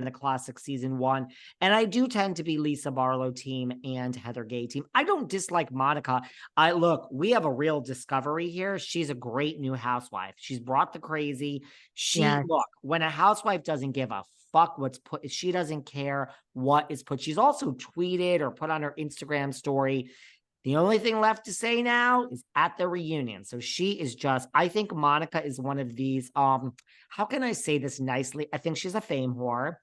in the classic season 1. And I do tend to be Lisa Barlow team and Heather Gay team. I don't dislike Monica. Look, we have a real discovery here. She's a great new housewife. She's brought the crazy. Look, when a housewife doesn't give a fuck what's put, she doesn't care what is put. She's also tweeted or put on her Instagram story. The only thing left to say now is at the reunion. So she is just, I think Monica is one of these, how can I say this nicely? I think she's a fame whore.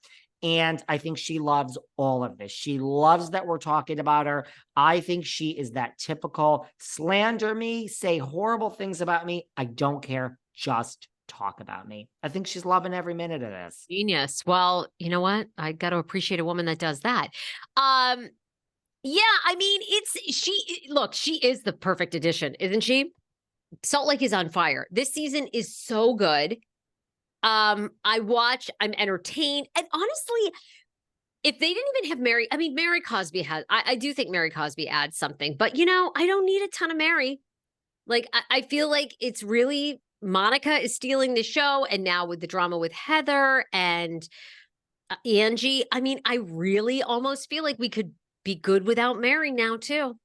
And I think she loves all of this. She loves that we're talking about her. I think she is that typical slander me, say horrible things about me. I don't care. Just talk about me. I think she's loving every minute of this. Genius. Well, you know what? I got to appreciate a woman that does that. Yeah, I mean, she is the perfect addition, isn't she? Salt Lake is on fire. This season is so good. I'm entertained. And honestly, if they didn't even have Mary, I mean, Mary Cosby I do think Mary Cosby adds something, but I don't need a ton of Mary. Like, I feel like it's really Monica is stealing the show. And now with the drama with Heather and Angie, I mean, I really almost feel like we could be good without Mary now too.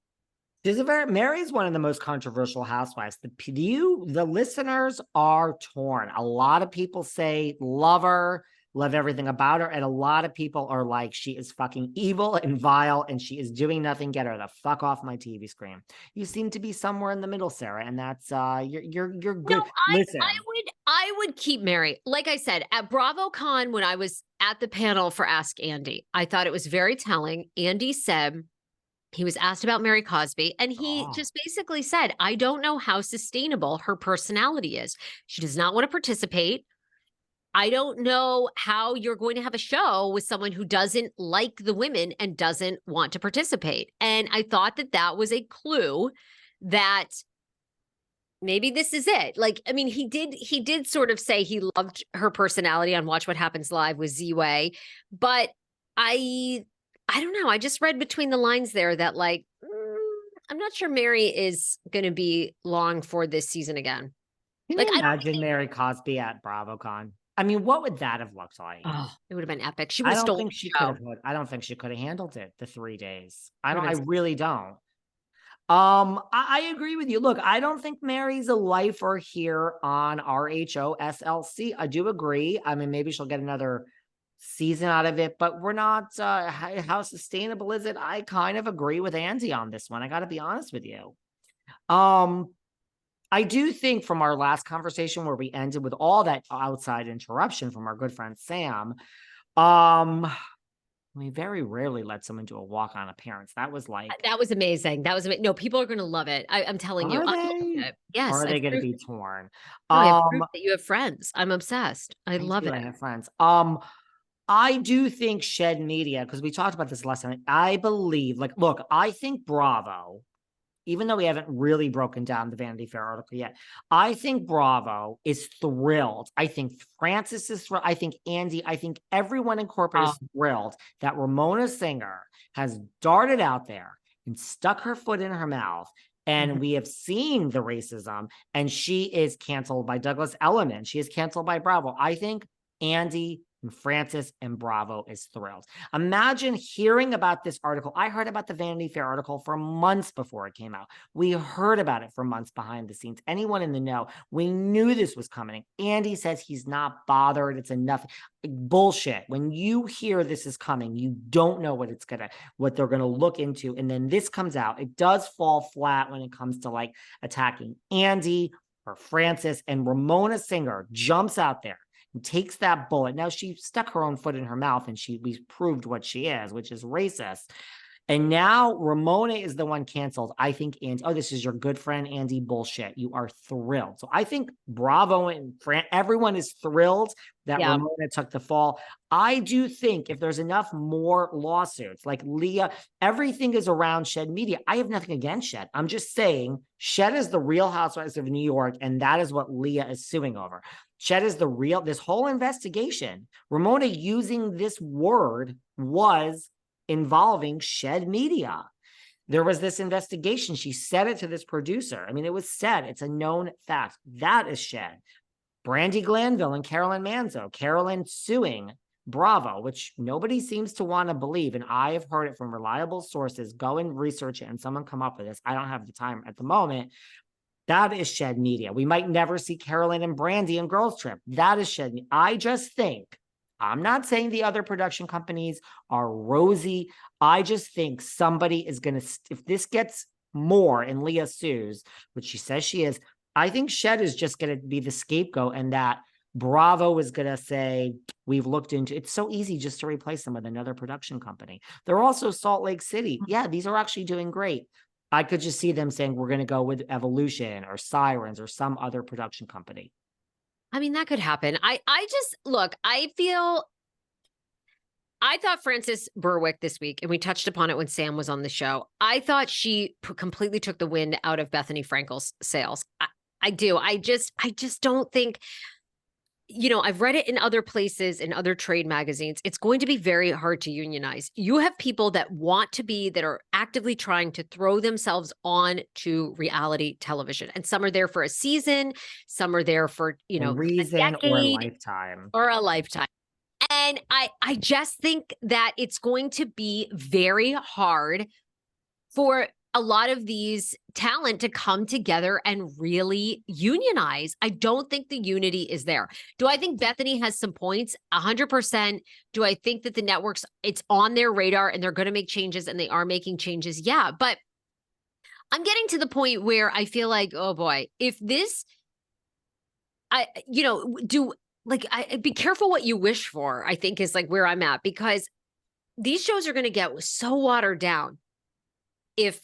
Mary's one of the most controversial housewives. The listeners are torn. A lot of people say love her, love everything about her, and a lot of people are like, she is fucking evil and vile, and she is doing nothing. Get her the fuck off my TV screen. You seem to be somewhere in the middle, Sarah, and that's you're good. No, Listen, I would keep Mary. Like I said, at BravoCon, when I was at the panel for Ask Andy, I thought it was very telling. Andy said, he was asked about Mary Cosby, and he just basically said, I don't know how sustainable her personality is. She does not want to participate. I don't know how you're going to have a show with someone who doesn't like the women and doesn't want to participate. And I thought that was a clue that maybe this is it. Like, I mean, he did sort of say he loved her personality on Watch What Happens Live with Z-Way, but I don't know. I just read between the lines there that like, I'm not sure Mary is going to be long for this season again. Can you imagine Mary Cosby at BravoCon? I mean, what would that have looked like? Oh, it would have been epic. She would have stolen the show. I don't think she could have handled it the 3 days. I really don't. I agree with you. Look, I don't think Mary's a lifer here on RHOSLC. I do agree. I mean, maybe she'll get another season out of it, but we're not, how sustainable is it? I kind of agree with Andy on this one. I got to be honest with you. I do think from our last conversation where we ended with all that outside interruption from our good friend Sam, we very rarely let someone do a walk-on appearance. That was amazing. No, people are going to love it. I'm telling you. Yes. Or are they going to be torn? No, that you have friends. I'm obsessed. I love it. I have friends. I do think Shed Media, because we talked about this last time. I believe, like, look, I think Bravo, even though we haven't really broken down the Vanity Fair article yet, I think Bravo is thrilled. I think Francis is thrilled. I think Andy, I think everyone in corporate is thrilled that Ramona Singer has darted out there and stuck her foot in her mouth. And we have seen the racism, and she is canceled by Douglas Elliman. She is canceled by Bravo. I think Andy and Francis and Bravo is thrilled. Imagine hearing about this article. I heard about the Vanity Fair article for months before it came out. We heard about it for months behind the scenes. Anyone in the know, we knew this was coming. Andy says he's not bothered. It's enough. Bullshit. When you hear this is coming, you don't know what they're gonna look into. And then this comes out. It does fall flat when it comes to like attacking Andy or Francis, and Ramona Singer jumps out there and takes that bullet. Now, she stuck her own foot in her mouth, and we proved what she is, which is racist. And now Ramona is the one canceled. I think Andy, this is your good friend, Andy, bullshit. You are thrilled. So I think Bravo and everyone is thrilled that Ramona took the fall. I do think if there's enough more lawsuits, like Leah, everything is around Shed Media. I have nothing against Shed. I'm just saying Shed is the Real Housewives of New York, and that is what Leah is suing over. Shed is this whole investigation. Ramona using this word was involving Shed Media. There was this investigation. She said it to this producer. I mean, it was said. It's a known fact. That is Shed. Brandi Glanville and Carolyn Manzo. Carolyn suing Bravo, which nobody seems to want to believe, and I have heard it from reliable sources, go and research it and someone come up with this. I don't have the time at the moment. That is shed media. We might never see Carolyn and Brandy in Girls Trip. That is shed. I just think, I'm not saying the other production companies are rosy. I just think somebody is going to, if this gets more in Leah Sue's, which she says she is, I think Shed is just going to be the scapegoat, and that Bravo is going to say, we've looked into, it's so easy just to replace them with another production company. They're also Salt Lake City. Yeah, these are actually doing great. I could just see them saying, we're going to go with Evolution or Sirens or some other production company. I mean, that could happen. I just, look, I thought Frances Berwick this week, and we touched upon it when Sam was on the show. I thought she completely took the wind out of Bethenny Frankel's sails. I do. I just don't think, I've read it in other places, in other trade magazines. It's going to be very hard to unionize. You have people that are actively trying to throw themselves on to reality television. And some are there for a season. Some are there for, a reason or a lifetime. Or a lifetime. And I just think that it's going to be very hard for a lot of these talent to come together and really unionize. I don't think the unity is there. Do I think Bethenny has some points? 100%. Do I think that the networks, it's on their radar and they're going to make changes, and they are making changes? Yeah. But I'm getting to the point where I feel like, oh boy, if this, be careful what you wish for, I think is like where I'm at, because these shows are going to get so watered down if,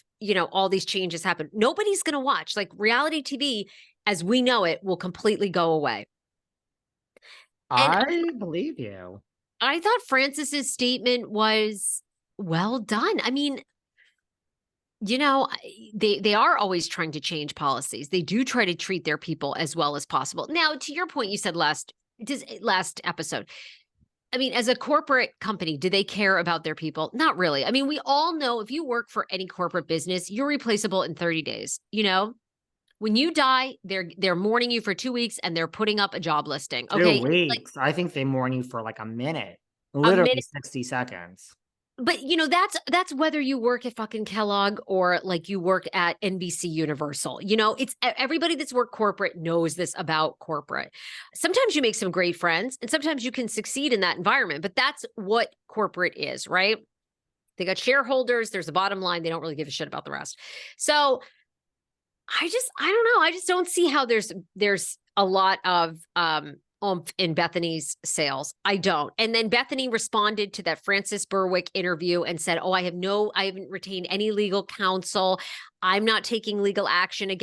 all these changes happen. Nobody's going to watch. Like, reality TV, as we know it, will completely go away. I believe you. I thought Frances's statement was well done. I mean, they are always trying to change policies. They do try to treat their people as well as possible. Now, to your point, you said last episode, I mean, as a corporate company, do they care about their people? Not really. I mean, we all know if you work for any corporate business, you're replaceable in 30 days. When you die, they're mourning you for 2 weeks and they're putting up a job listing. Okay. 2 weeks. I think they mourn you for like a minute, literally 60 seconds. But that's whether you work at fucking Kellogg or like you work at NBC Universal. It's everybody that's worked corporate knows this about corporate. Sometimes you make some great friends and sometimes you can succeed in that environment, but that's what corporate is, right? They got shareholders, there's a bottom line, they don't really give a shit about the rest. So I don't know. I just don't see how there's a lot of in Bethenny's sales. I don't. And then Bethenny responded to that Frances Berwick interview and said, I haven't retained any legal counsel. I'm not taking legal action against